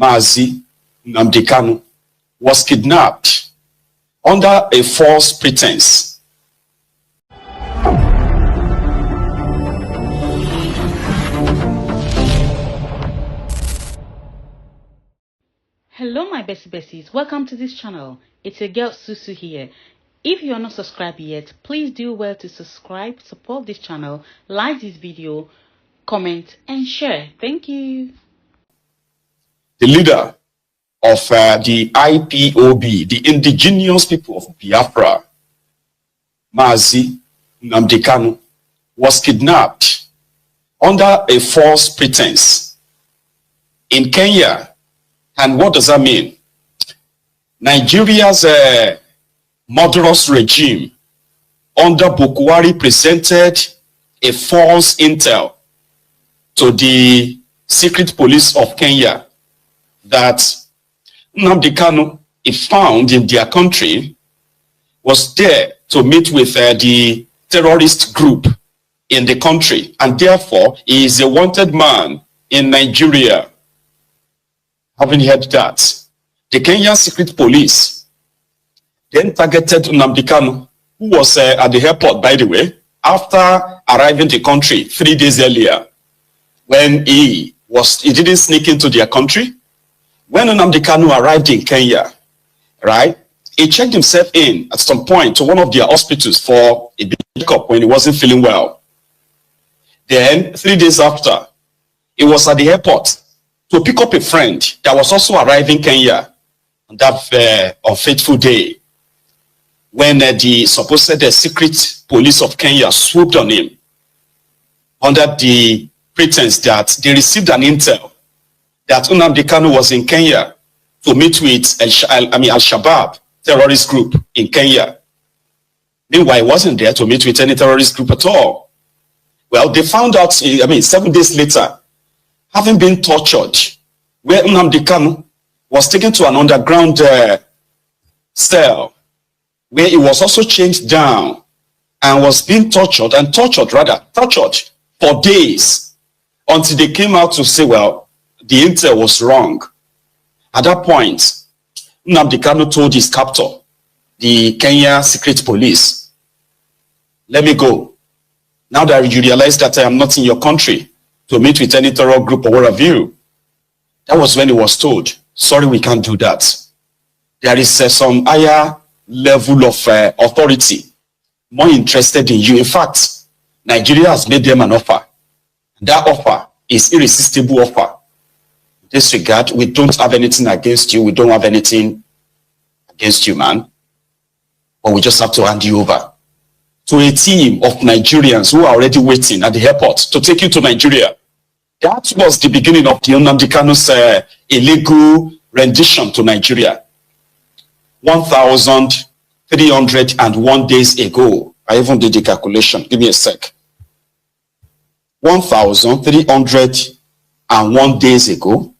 Mazi Nnamdi KANU was kidnapped under a false pretense. Hello my bessies, welcome to this channel. It's your girl Susu here. If you are not subscribed yet, please do well to subscribe, support this channel, like this video, comment and share. Thank you. The leader of the IPOB, the indigenous people of Biafra, Mazi Nnamdi KANU, was kidnapped under a false pretense in Kenya. And what does that mean? Nigeria's murderous regime under Buhari presented a false intel to the secret police of Kenya that Nnamdi KANU, if found in their country, was there to meet with the terrorist group in the country, and therefore he is a wanted man in Nigeria. Having heard that, the Kenyan secret police then targeted Nnamdi KANU, who was at the airport, by the way, after arriving in the country 3 days earlier, when he didn't sneak into their country. When Nnamdi KANU arrived in Kenya, right, he checked himself in at some point to one of their hospitals for a checkup when he wasn't feeling well. Then 3 days after, he was at the airport to pick up a friend that was also arriving in Kenya on that unfaithful day, when the supposed secret police of Kenya swooped on him under the pretense that they received an intel that Nnamdi KANU was in Kenya to meet with Al-Shabaab terrorist group in Kenya. Meanwhile, he wasn't there to meet with any terrorist group at all. Well, they found out, 7 days later, having been tortured, where Nnamdi KANU was taken to an underground cell, where he was also chained down and was being tortured for days, until they came out to say, well, the intel was wrong. At that point, Nnamdi KANU told his captor, the Kenya secret police, let me go. Now that you realize that I am not in your country to meet with any terror group or what have you. That was when he was told, sorry, we can't do that. There is some higher level of authority more interested in you. In fact, Nigeria has made them an offer. That offer is irresistible offer. In this regard, we don't have anything against you. We don't have anything against you, man. But we just have to hand you over to a team of Nigerians who are already waiting at the airport to take you to Nigeria. That was the beginning of the Nnamdi KANU's illegal rendition to Nigeria. 1,301 days ago. I even did the calculation. Give me a sec. 1,301 days ago.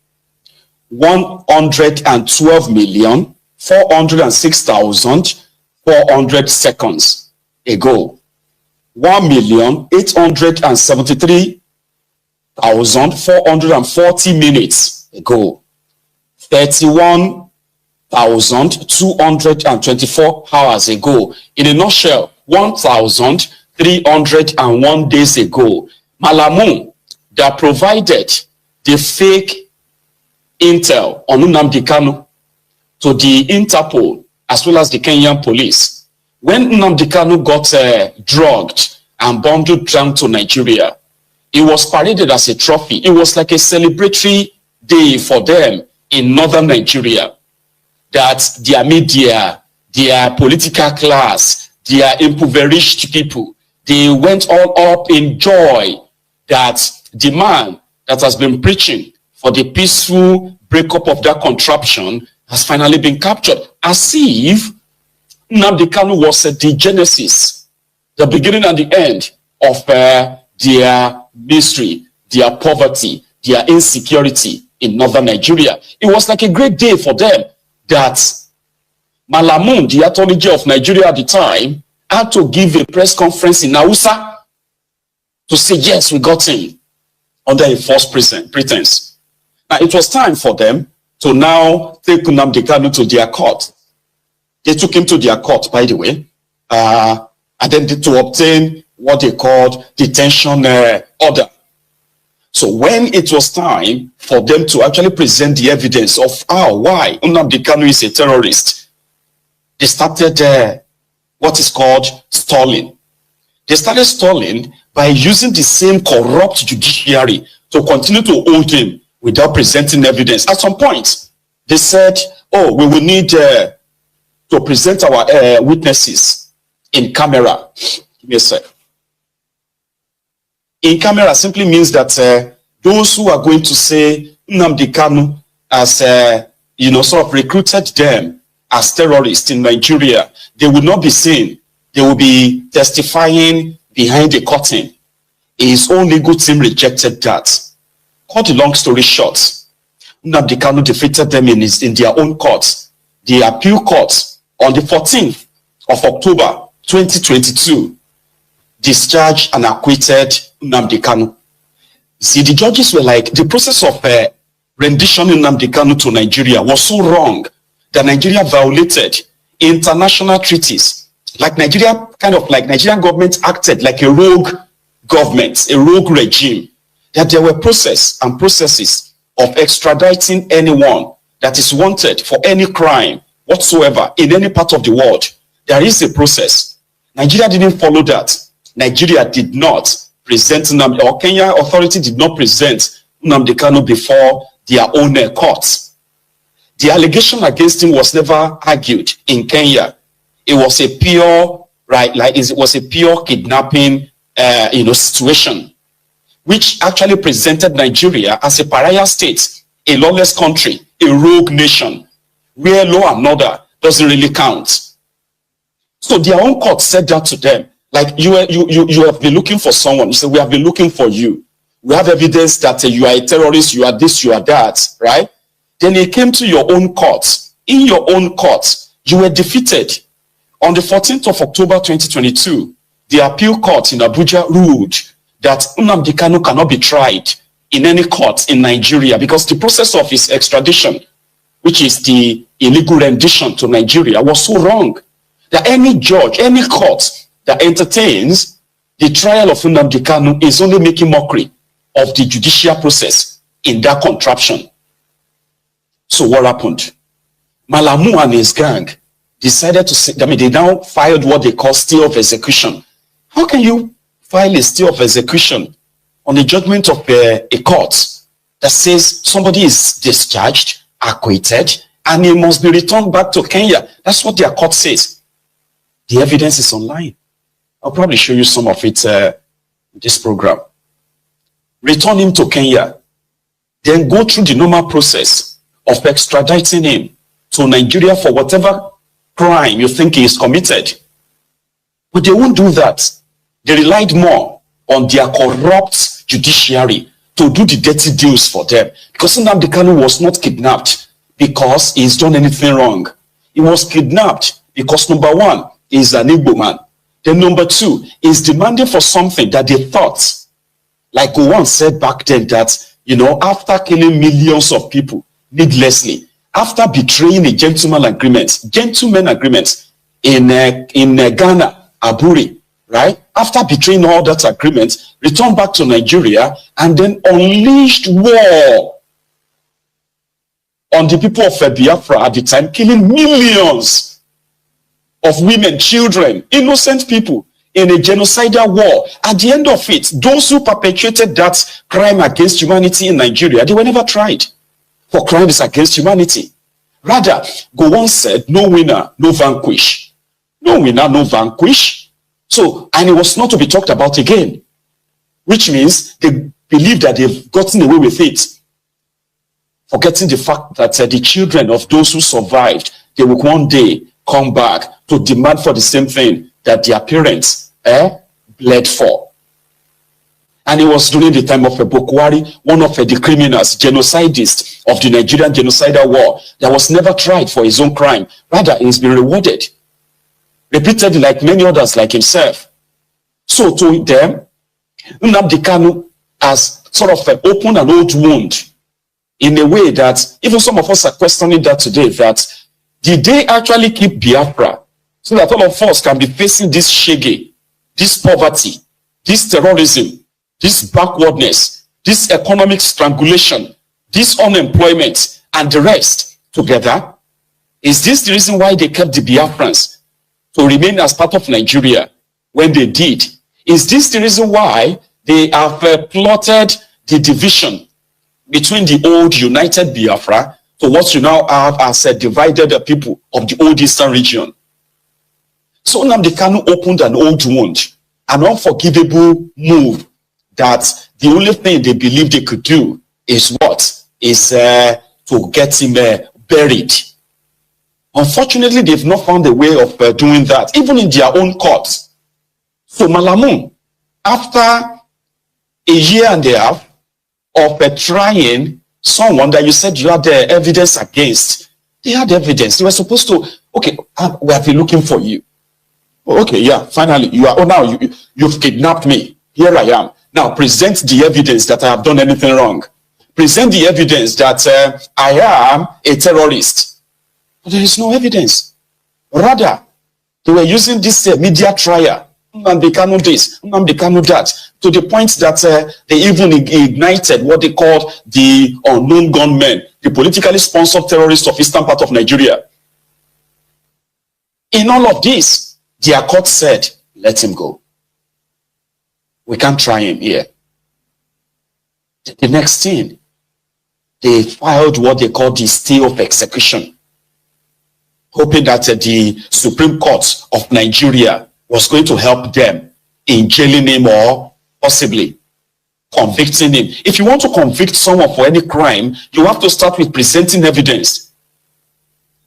112,406,400 seconds ago. 1,873,440 minutes ago. 31,224 hours ago. In a nutshell, 1,301 days ago. Malamu, that provided the fake intel on Nnamdi KANU to the Interpol as well as the Kenyan police. When Nnamdi KANU got drugged and bundled down to Nigeria, it was paraded as a trophy. It was like a celebratory day for them in northern Nigeria, that their media, their political class, their impoverished people, they went all up in joy that the man that has been preaching for the peaceful breakup of that contraption has finally been captured. As if Nnamdi KANU was the genesis, the beginning and the end of their misery, their poverty, their insecurity in northern Nigeria. It was like a great day for them that Malamun, the Attorney General of Nigeria at the time, had to give a press conference in Hausa to say, yes, we got him under a false pretense. Now, it was time for them to now take Nnamdi KANU to their court. They took him to their court, by the way, and then to obtain what they called detention order. So when it was time for them to actually present the evidence of why Nnamdi KANU is a terrorist, they started what is called stalling. They started stalling by using the same corrupt judiciary to continue to hold him without presenting evidence. At some point, they said, oh, we will need to present our witnesses in camera. Give me a sec. In camera simply means that those who are going to say Nnamdi KANU as, sort of recruited them as terrorists in Nigeria, they will not be seen. They will be testifying behind the curtain. His own legal team rejected that. Cut the long story short, Nnamdi KANU defeated them in their own courts, the appeal court, on the 14th of October 2022, discharged and acquitted Nnamdi KANU. See, the judges were like, the process of rendition in Nnamdi KANU to Nigeria was so wrong that Nigeria violated international treaties. Like Nigerian government acted like a rogue government, a rogue regime, that there were processes of extraditing anyone that is wanted for any crime whatsoever in any part of the world. There is a process. Nigeria didn't follow that. Nigeria did not present Nnamdi, or Kenya authority did not present Nnamdi KANU before their own courts. The allegation against him was never argued in Kenya. It was a pure, it was a pure kidnapping, situation, which actually presented Nigeria as a pariah state, a lawless country, a rogue nation, where law and order doesn't really count. So their own court said that to them, like, you have been looking for someone. You say, we have been looking for you. We have evidence that you are a terrorist, you are this, you are that, right? Then it came to your own court. In your own court, you were defeated. On the 14th of October 2022, the appeal court in Abuja ruled that Nnamdi KANU cannot be tried in any court in Nigeria because the process of his extradition, which is the illegal rendition to Nigeria, was so wrong that any judge, any court that entertains the trial of Nnamdi KANU is only making mockery of the judicial process in that contraption. So what happened? Malamu and his gang decided to say, they now filed what they call stay of execution. How can you file a stay of execution on the judgment of a court that says somebody is discharged, acquitted, and he must be returned back to Kenya? That's what their court says. The evidence is online. I'll probably show you some of it in this program. Return him to Kenya, then go through the normal process of extraditing him to Nigeria for whatever crime you think he is committed. But they won't do that. They relied more on their corrupt judiciary to do the dirty deals for them. Because Nnamdi KANU was not kidnapped because he's done anything wrong. He was kidnapped because, number one, he's an Igbo man. Then number two, he's demanding for something that they thought, like we once said back then, that, after killing millions of people needlessly, after betraying a gentleman agreement in Ghana, Aburi, right? After betraying all that agreement, returned back to Nigeria and then unleashed war on the people of Biafra at the time, killing millions of women, children, innocent people in a genocidal war. At the end of it, those who perpetrated that crime against humanity in Nigeria, they were never tried for crimes against humanity. Rather, Gowon said, no winner, no vanquish. No winner, no vanquish. So, and it was not to be talked about again, which means they believe that they've gotten away with it, forgetting the fact that the children of those who survived, they will one day come back to demand for the same thing that their parents bled for. And it was during the time of Bokwari, one of the criminals, genocidists of the Nigerian genocidal war, that was never tried for his own crime. Rather, he's been rewarded repeatedly, like many others like himself. So to them, Nnamdi KANU has sort of opened an old wound in a way that even some of us are questioning that today, that did they actually keep Biafra so that all of us can be facing this shege, this poverty, this terrorism, this backwardness, this economic strangulation, this unemployment, and the rest together? Is this the reason why they kept the Biafrans to remain as part of Nigeria when they did? Is this the reason why they have plotted the division between the old united Biafra to what you now have as divided people of the old eastern region? So Nnamdi Kanu opened an old wound, an unforgivable move that the only thing they believe they could do is what? Is to get him buried. Unfortunately, they've not found a way of doing that, even in their own courts. So Malamu, after a year and a half of trying someone that you said you had evidence against, they had evidence. They were supposed to, okay, we have been looking for you. Okay, yeah, finally, you are, oh, now you've kidnapped me. Here I am. Now present the evidence that I have done anything wrong. Present the evidence that I am a terrorist. But there is no evidence. Rather, they were using this media trial, Nnamdi Kanu this, Nnamdi Kanu that, to the point that they even ignited what they called the unknown gunmen, the politically sponsored terrorists of eastern part of Nigeria. In all of this, their court said, let him go. We can't try him here. The next thing, they filed what they called the stay of execution, hoping that the Supreme Court of Nigeria was going to help them in jailing him or possibly convicting him. If you want to convict someone for any crime, you have to start with presenting evidence.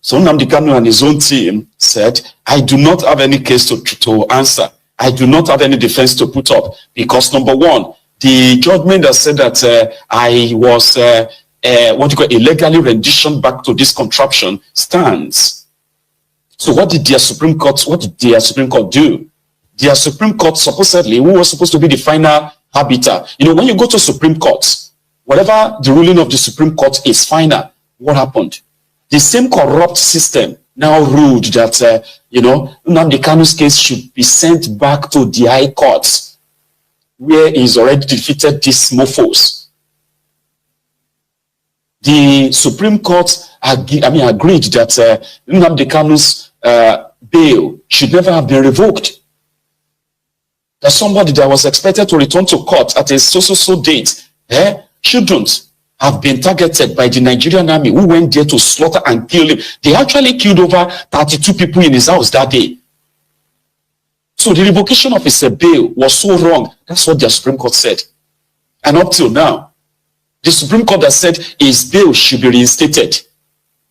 So Nnamdi Kanu and his own team said, I do not have any case to answer. I do not have any defense to put up because, number one, the judgment that said that I was illegally renditioned back to this contraption stands. So what did their Supreme Court do? Their Supreme Court supposedly, who was supposed to be the final arbiter. You know, when you go to Supreme Court, whatever the ruling of the Supreme Court is final, what happened? The same corrupt system now ruled that, Nnamdi Kanu's case should be sent back to the High Court, where he's already defeated these mofos. The Supreme Court agreed that Nnamdi Kanu's bail should never have been revoked. That somebody that was expected to return to court at a so date shouldn't have been targeted by the Nigerian army who went there to slaughter and kill him. They actually killed over 32 people in his house that day. So the revocation of his bail was so wrong. That's what the Supreme Court said. And up till now, the Supreme Court has said his bail should be reinstated.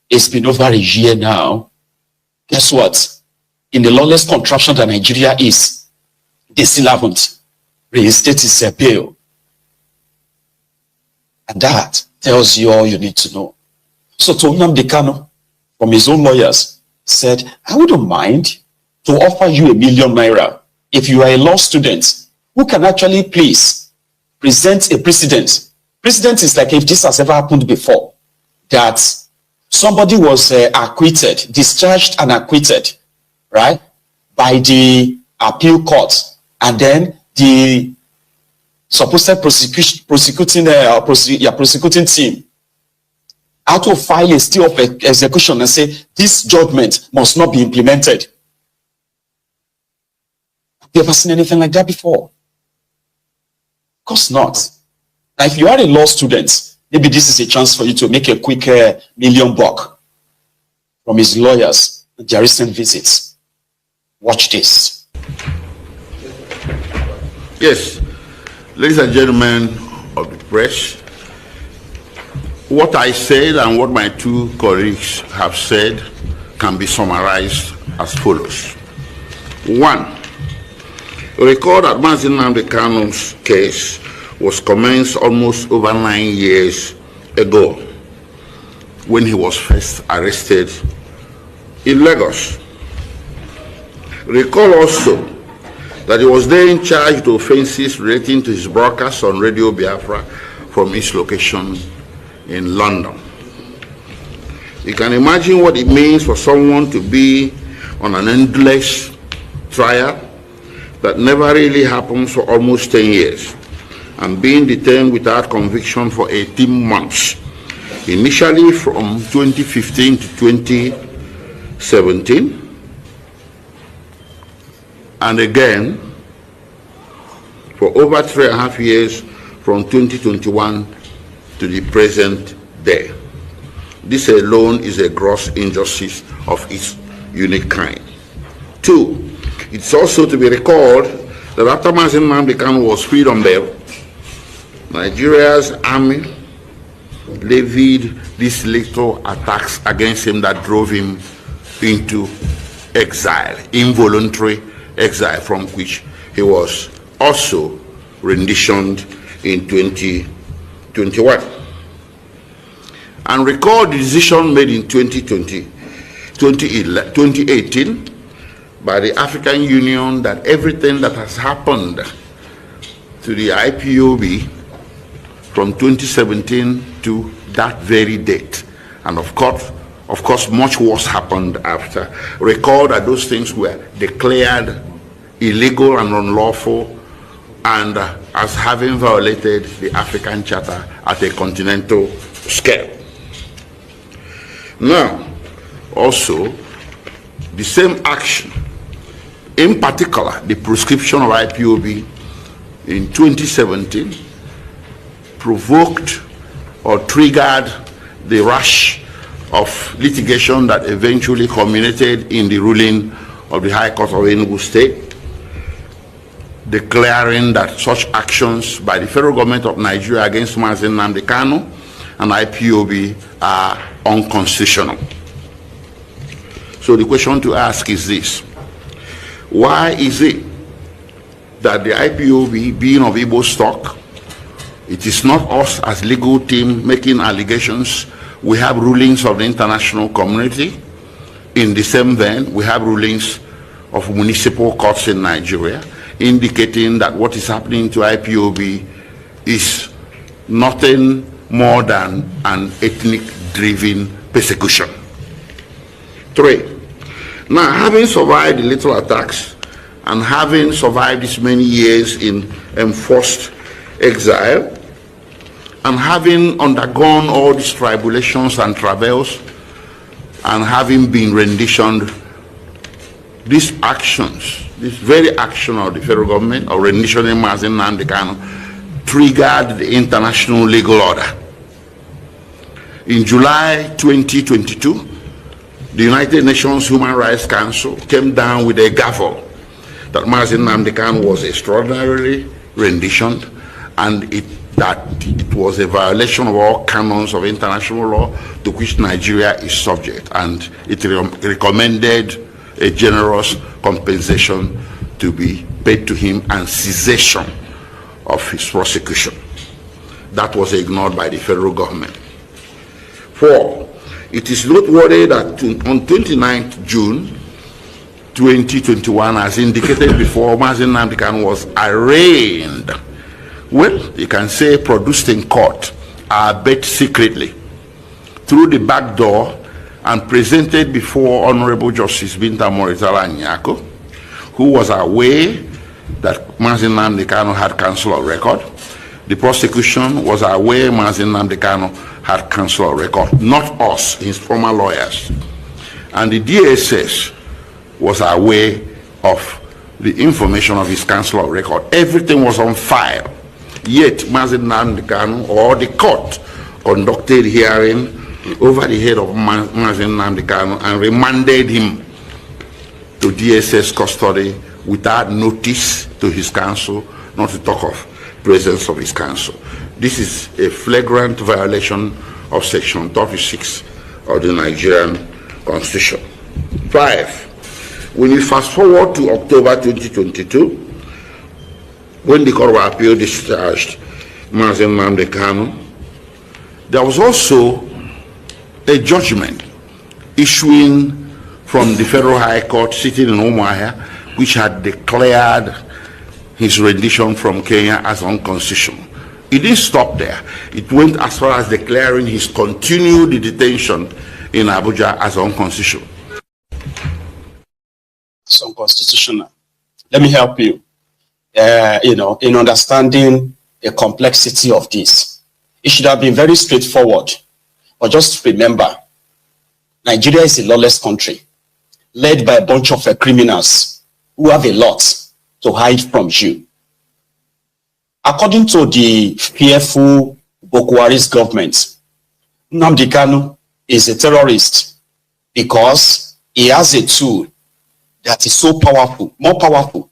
It's been over a year now. Guess what? In the lawless contraption that Nigeria is, they still haven't reinstated his bail. And that tells you all you need to know. So Nnamdi Kanu, from his own lawyers, said, I wouldn't mind to offer you ₦1 million if you are a law student who can actually please present a precedent. Precedent is like if this has ever happened before, that somebody was acquitted, discharged and acquitted, right, by the appeal court, and then the supposed prosecuting team had to file a stay of execution and say this judgment must not be implemented. Have you ever seen anything like that before? Of course not. Now, if you are a law student, maybe this is a chance for you to make a quick $1 million from his lawyers at their recent visits. Watch this. Yes. Ladies and gentlemen of the press, what I said and what my two colleagues have said can be summarized as follows. One, recall that Mazi Nnamdi Kanu's case was commenced almost over 9 years ago when he was first arrested in Lagos. Recall also that he was then charged with offenses relating to his broadcast on Radio Biafra from his location in London. You can imagine what it means for someone to be on an endless trial that never really happens for almost 10 years and being detained without conviction for 18 months, initially from 2015 to 2017, and again for over 3.5 years from 2021 to the present day. This alone is a gross injustice of its unique kind. 2, it's also to be recalled that after Mazi Nnamdi KANU was freed on bail, Nigeria's army levied these lethal attacks against him that drove him into exile, involuntary exile, from which he was also renditioned in 2021. And recall the decision made in 2018 by the African Union that everything that has happened to the IPOB from 2017 to that very date, and of course much worse happened after. Recall that those things were declared illegal and unlawful, and as having violated the African Charter at a continental scale. Now, also, the same action, in particular, the proscription of IPOB in 2017, provoked or triggered the rush of litigation that eventually culminated in the ruling of the High Court of Enugu State, declaring that such actions by the federal government of Nigeria against Mazi Nnamdi KANU and IPOB are unconstitutional. So the question to ask is this: why is it that the IPOB, being of Igbo stock, it is not us as legal team making allegations? We have rulings of the international community. In the same vein, we have rulings of municipal courts in Nigeria indicating that what is happening to IPOB is nothing more than an ethnic-driven persecution. 3, now having survived the lethal attacks and having survived this many years in enforced exile, and having undergone all these tribulations and travails, and having been renditioned, these actions, this very action of the federal government of renditioning Mazi Nnamdi KANU triggered the international legal order. In July 2022, the United Nations Human Rights Council came down with a gavel that Mazi Nnamdi KANU was extraordinarily renditioned, and that it was a violation of all canons of international law to which Nigeria is subject, and it recommended a generous compensation to be paid to him and cessation of his prosecution. That was ignored by the federal government. 4, it is noteworthy that on 29th June 2021, as indicated before, Mazi Nnamdi KANU was arraigned, well, you can say produced in court, albeit secretly, through the back door, and presented before Honorable Justice Binta Moritala Nyako, who was aware that Mazi Nnamdi KANU had counsel of record. The prosecution was aware Mazi Nnamdi KANU had counsel of record, not us, his former lawyers. And the DSS was aware of the information of his counsel of record. Everything was on file. Yet Mazi Nnamdi KANU, or the court, conducted hearing over the head of Mazi Nnamdi KANU and remanded him to DSS custody without notice to his counsel, not to talk of presence of his counsel. This is a flagrant violation of Section 36 of the Nigerian Constitution. 5, when you fast forward to October 2022, when the Court of Appeal discharged Mazi Nnamdi KANU, there was also a judgment issuing from the Federal High Court sitting in Umuahia, which had declared his rendition from Kenya as unconstitutional. It didn't stop there. It went as far as declaring his continued detention in Abuja as unconstitutional. It's unconstitutional. Let me help you, in understanding the complexity of this. It should have been very straightforward. But just remember, Nigeria is a lawless country, led by a bunch of criminals who have a lot to hide from you. According to the fearful Boko Haram's government, Nnamdi Kanu is a terrorist because he has a tool that is so powerful, more powerful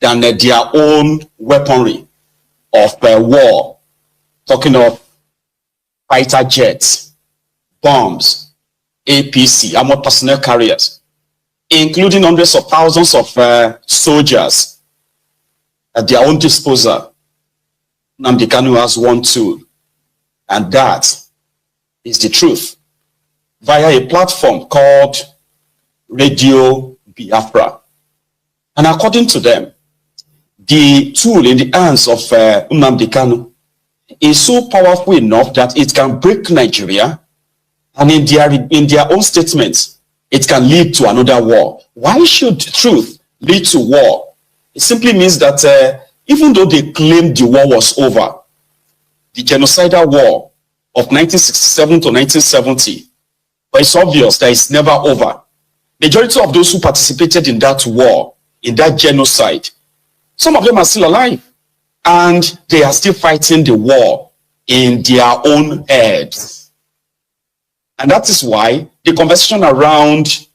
than their own weaponry of war. Talking of fighter jets, bombs, APC, armored personnel carriers, including hundreds of thousands of soldiers at their own disposal. Nnamdi Kanu has one tool, and that is the truth, via a platform called Radio Biafra. And according to them, the tool in the hands of Nnamdi Kanu is so powerful enough that it can break Nigeria, and in their own statements, it can lead to another war. Why should truth lead to war? It simply means that even though they claimed the war was over, the genocidal war of 1967 to 1970, but it's obvious that it's never over. Majority of those who participated in that war, in that genocide, some of them are still alive, and they are still fighting the war in their own heads. And that is why the conversation around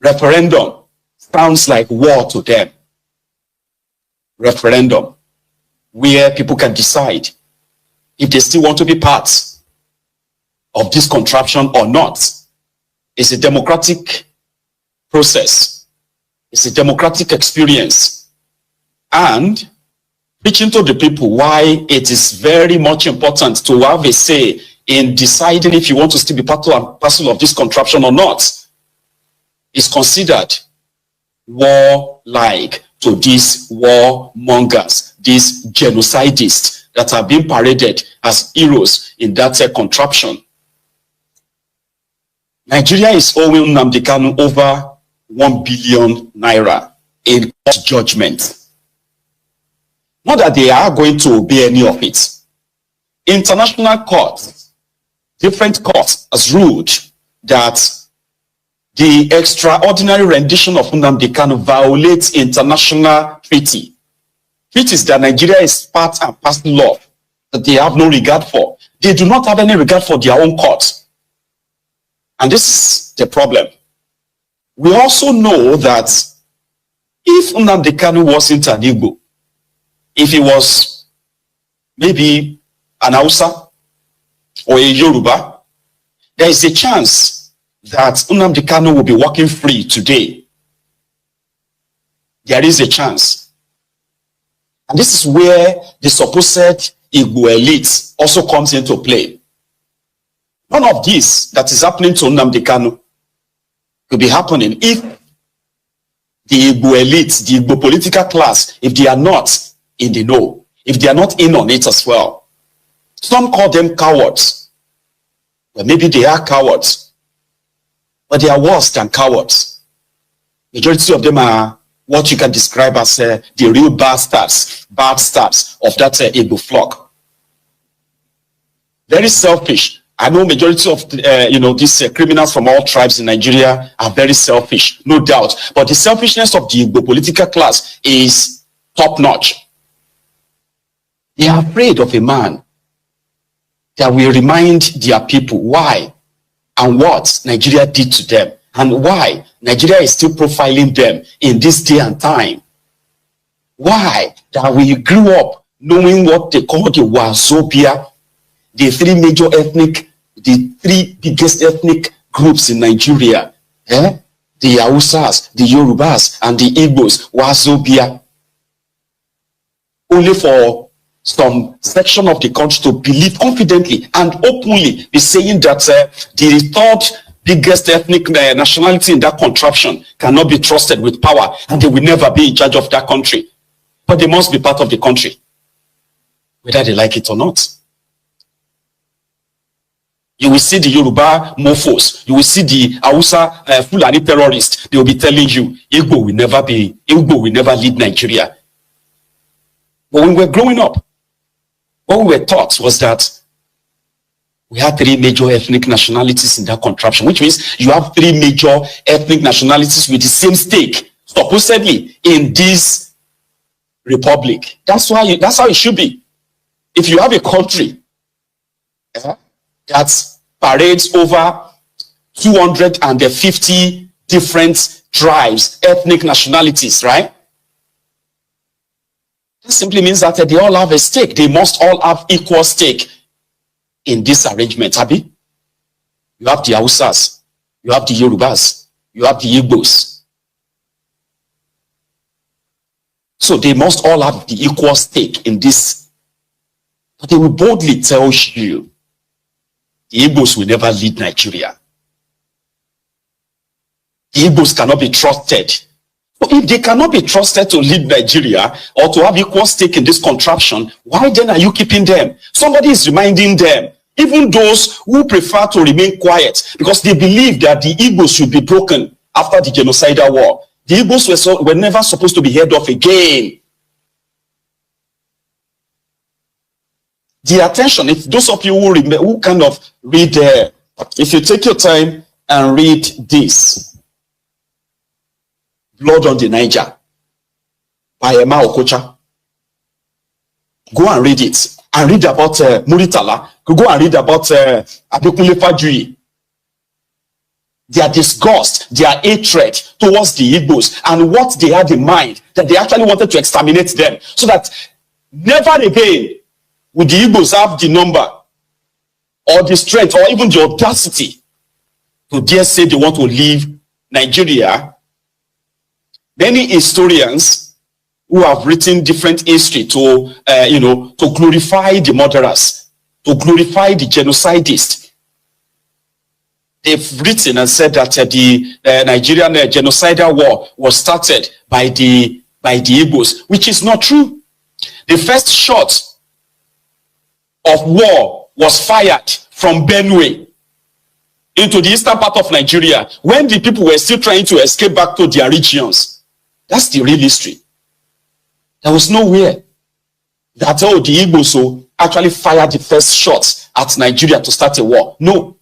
referendum sounds like war to them. Referendum, where people can decide if they still want to be part of this contraption or not. It's a democratic process. It's a democratic experience. And preaching to the people why it is very much important to have a say in deciding if you want to still be part and parcel of this contraption or not is considered warlike to these warmongers, these genocidists that are being paraded as heroes in that contraption. Nigeria is owing Nnamdi Kanu over 1 billion naira in court judgment. Not that they are going to obey any of it. International courts, different courts, has ruled that the extraordinary rendition of Nnamdi Kanu violates international treaty. Treaties that Nigeria is part and parcel of, that they have no regard for. They do not have any regard for their own courts. And this is the problem. We also know that if Nnamdi Kanu wasn't an Igbo, if he was maybe an Hausa or a Yoruba, there is a chance that Nnamdi Kanu will be walking free today. There is a chance. And this is where the supposed Igbo elite also comes into play. None of this that is happening to Nnamdi Kanu could be happening if the Igbo elite, the Igbo political class, if they are not in the know, if they are not in on it as well. Some call them cowards. Well, maybe they are cowards, but they are worse than cowards. Majority of them are what you can describe as the real bastards, bad stars of that Igbo flock. Very selfish. I know majority of these criminals from all tribes in Nigeria are very selfish, no doubt. But the selfishness of the Igbo political class is top-notch. They are afraid of a man that will remind their people why and what Nigeria did to them, and why Nigeria is still profiling them in this day and time. Why that we grew up knowing what they call the Wazobia, the three biggest ethnic groups in Nigeria, the Hausas, the Yorubas, and the Igbos, Wazobia. Only for some section of the country to believe confidently and openly be saying that the third biggest ethnic nationality in that contraption cannot be trusted with power, and they will never be in charge of that country. But they must be part of the country. whether they like it or not. You will see the Yoruba mofos. You will see the Hausa Fulani terrorists. They will be telling you, Igbo will never lead Nigeria. But when we were growing up, what we were taught was that we had three major ethnic nationalities in that contraption, which means you have three major ethnic nationalities with the same stake, supposedly, in this republic. That's how it should be. If you have a country that parades over 250 different tribes, ethnic nationalities, right? This simply means that they all have a stake. They must all have equal stake in this arrangement, Abi. You have the Hausas, you have the Yorubas, you have the Igbos. So they must all have the equal stake in this. But they will boldly tell you, the Igbos will never lead Nigeria. The Igbos cannot be trusted. So if they cannot be trusted to lead Nigeria or to have equal stake in this contraption, why then are you keeping them? Somebody is reminding them, even those who prefer to remain quiet, because they believe that the Igbos should be broken after the genocidal war. The Igbos were never supposed to be heard of again. The attention, if those of you who kind of read, if you take your time and read this, Blood on the Niger by Emma Okocha, go and read it, and read about Muritala, go and read about Adekunle Fajui. Their disgust, their hatred towards the Igbos, and what they had in mind, that they actually wanted to exterminate them, so that never again would the Igbos have the number or the strength or even the audacity to dare say they want to leave Nigeria. Many historians who have written different history to to glorify the murderers, to glorify the genocidists, they've written and said that the Nigerian genocidal war was started by the Igbos, which is not true. The first shot of war was fired from Benue into the eastern part of Nigeria when the people were still trying to escape back to their regions. That's the real history. There was nowhere that the Igbos actually fired the first shots at Nigeria to start a war. No.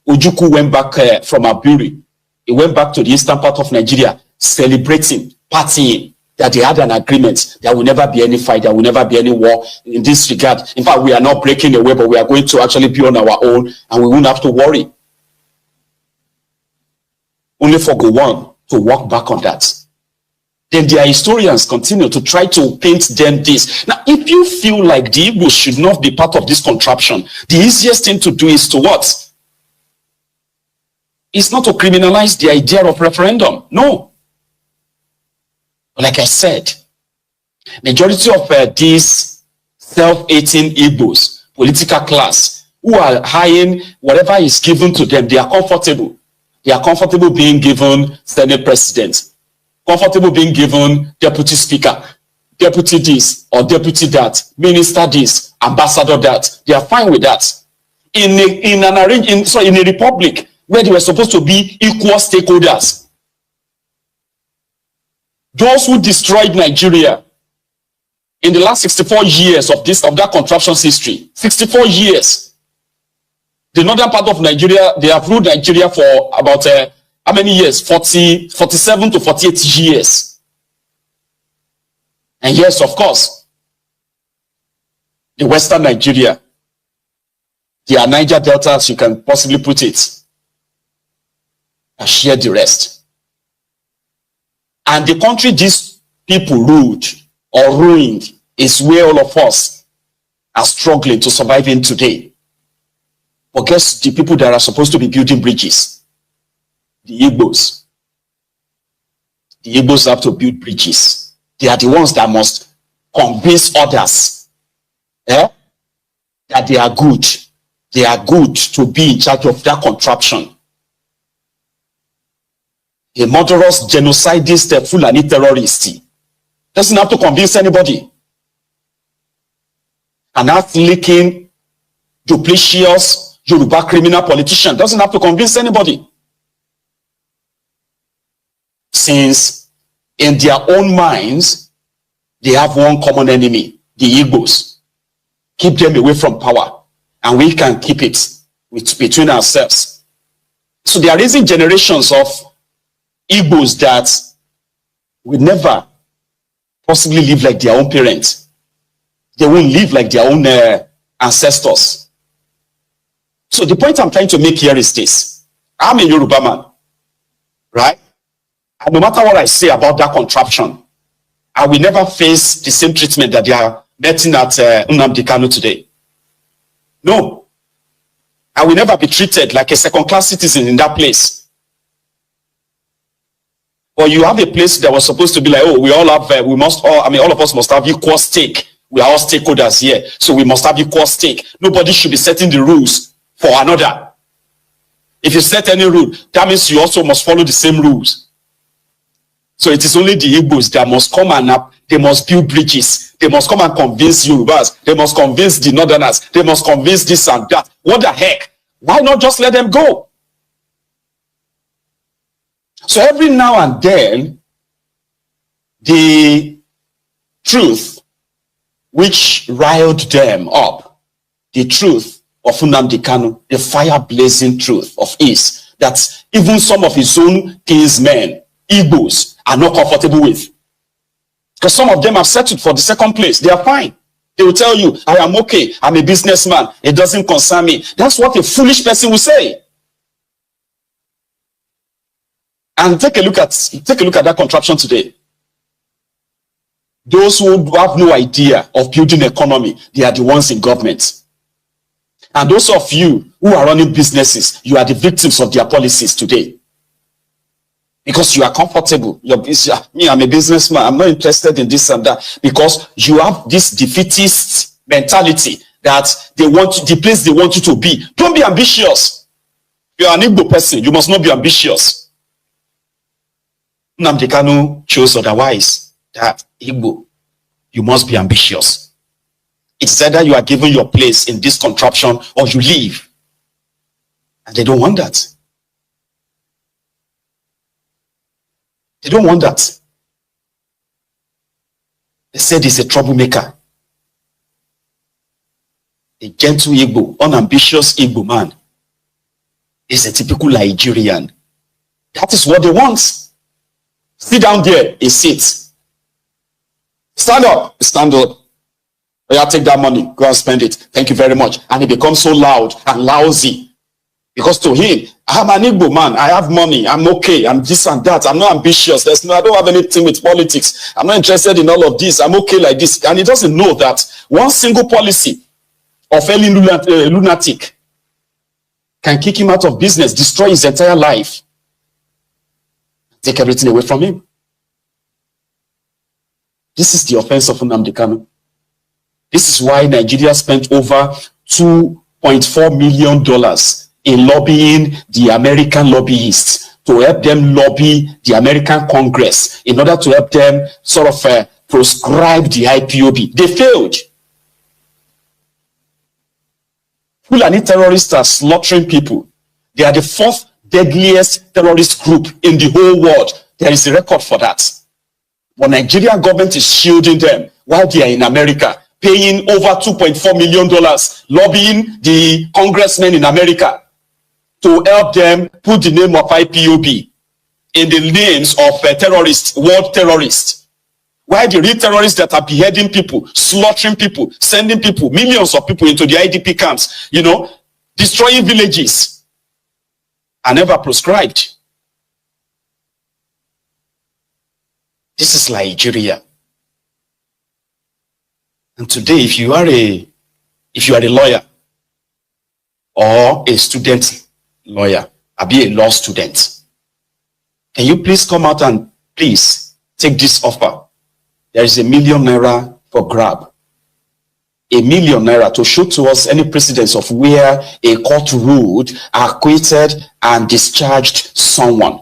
Ojukwu went back from Aburi. He went back to the eastern part of Nigeria, celebrating, partying, that they had an agreement. There will never be any fight. There will never be any war in this regard. In fact, we are not breaking away, but we are going to actually be on our own, and we won't have to worry. Only for Gowon to walk back on that. Then their historians continue to try to paint them this. Now, if you feel like the Igbos should not be part of this contraption, the easiest thing to do is to what? It's not to criminalize the idea of referendum. No. Like I said, majority of these self-hating Igbos, political class, who are hiring whatever is given to them, they are comfortable. They are comfortable being given Senate President, comfortable being given Deputy Speaker, Deputy this or Deputy that, Minister this, Ambassador that. They are fine with that. In a republic where they were supposed to be equal stakeholders, those who destroyed Nigeria in the last 64 years of that contraption's history, 64 years. The northern part of Nigeria, they have ruled Nigeria for about how many years? 47 to 48 years. And yes, of course, the western Nigeria, the Niger Delta, as you can possibly put it, and share the rest. And the country these people ruled or ruined is where all of us are struggling to survive in today. But guess the people that are supposed to be building bridges? The Igbos. The Igbos have to build bridges. They are the ones that must convince others that they are good. They are good to be in charge of that contraption. A murderous, genocidist, Fulani terrorist doesn't have to convince anybody. an ass-licking, duplicitous Yoruba criminal politician doesn't have to convince anybody. Since in their own minds, they have one common enemy, the Igbos. Keep them away from power, and we can keep it between ourselves. So they are raising generations of Igbos that will never possibly live like their own parents. They won't live like their own ancestors. So the point I'm trying to make here is this. I'm a Yoruba man, right? And no matter what I say about that contraption, I will never face the same treatment that they are getting at Nnamdi KANU today. No. I will never be treated like a second-class citizen in that place. But you have a place that was supposed to be like, oh, we all have, all of us must have equal stake. We are all stakeholders here, so we must have equal stake. Nobody should be setting the rules for another. If you set any rule, that means you also must follow the same rules. So it is only the Igbos that must come and they must build bridges. They must come and convince Yorubas. They must convince the Northerners. They must convince this and that. What the heck? Why not just let them go? So every now and then, the truth which riled them up, the truth of Nnamdi KANU, the fire-blazing truth of his, that even some of his own kinsmen, Igbos, are not comfortable with. Because some of them have settled for the second place. They are fine. They will tell you, I am okay. I'm a businessman. It doesn't concern me. That's what a foolish person will say. And take a look at that contraption today. Those who have no idea of building economy, they are the ones in government. And those of you who are running businesses, you are the victims of their policies today. Because you are comfortable. Me, I'm a businessman. I'm not interested in this and that. Because you have this defeatist mentality that they want the place they want you to be. Don't be ambitious. You are an Igbo person. You must not be ambitious. Nnamdi KANU chose otherwise. That Igbo, you must be ambitious. It's either you are given your place in this contraption or you leave. And they don't want that. They don't want that. They said he's a troublemaker. A gentle Igbo, unambitious Igbo man. Is a typical Nigerian. That is what they want. Sit down there, he sits. Stand up, stand up. Oh, yeah, take that money, go and spend it. Thank you very much. And he becomes so loud and lousy. Because to him, I'm an Igbo man, I have money, I'm okay, I'm this and that, I'm not ambitious, I don't have anything with politics, I'm not interested in all of this, I'm okay like this. And he doesn't know that one single policy of any lunatic can kick him out of business, destroy his entire life, take everything away from him. This is the offense of Nnamdi KANU. This is why Nigeria spent over $2.4 million in lobbying the American lobbyists to help them lobby the American Congress in order to help them sort of proscribe the IPOB. They failed. Fulani terrorists are slaughtering people. They are the fourth deadliest terrorist group in the whole world. There is a record for that. But Nigerian government is shielding them while they are in America, paying over $2.4 million, lobbying the congressmen in America to help them put the name of IPOB in the names of terrorists, world terrorists. Why the real terrorists that are beheading people, slaughtering people, sending people, millions of people into the IDP camps, destroying villages, are never proscribed. This is Nigeria. And today, if you are a lawyer or a student lawyer, I'll be a law student, can you please come out and please take this offer? There is ₦1 million for grab. ₦1 million to show to us any precedents of where a court ruled, acquitted, and discharged someone.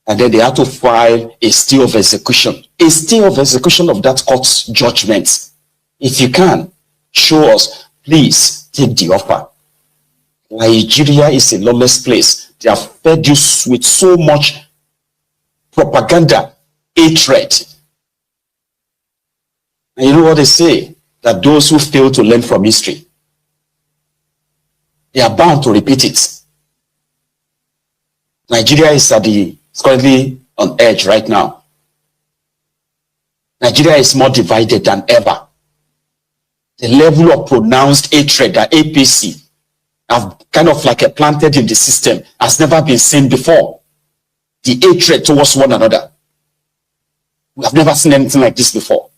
And then they had to file a stay of execution. A stay of execution of that court's judgment. If you can, show us, please take the offer. Nigeria is a lawless place. They have fed you with so much propaganda, hatred. And you know what they say? That those who fail to learn from history, they are bound to repeat it. Nigeria is currently on edge right now. Nigeria is more divided than ever. The level of pronounced hatred that APC have kind of like planted in the system has never been seen before. The hatred towards one another. We have never seen anything like this before.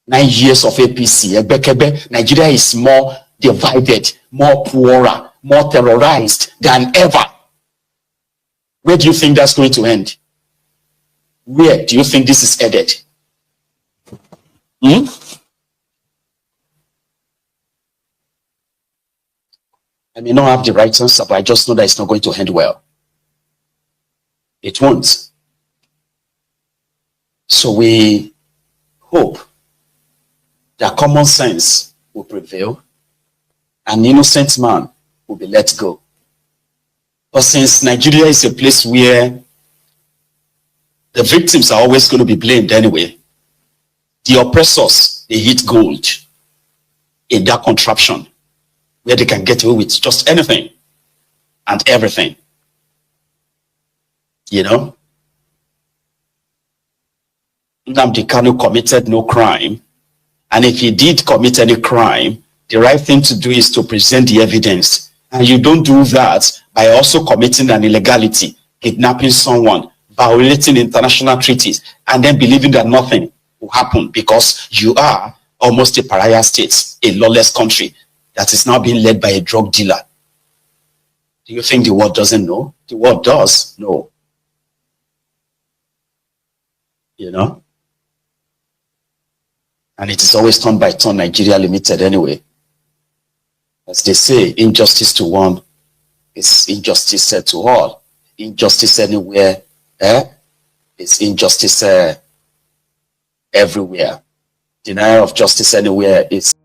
9 years of APC, Nigeria is more divided, more poorer, more terrorized than ever. Where do you think that's going to end? Where do you think this is headed? I may not have the right answer, but I just know that it's not going to end well. It won't. So we hope that common sense will prevail and innocent man will be let go. But since Nigeria is a place where the victims are always going to be blamed anyway, the oppressors, they hit gold in that contraption where they can get away with just anything and everything. You know? Nnamdi KANU committed no crime. And if he did commit any crime, the right thing to do is to present the evidence. And you don't do that by also committing an illegality, kidnapping someone, violating international treaties, and then believing that nothing will happen because you are almost a pariah state, a lawless country that is now being led by a drug dealer. Do you think the world doesn't know? The world does know. You know? And it is always turn by turn Nigeria Limited anyway. As they say, injustice to one is injustice said to all. Injustice anywhere is injustice everywhere. Denial of justice anywhere is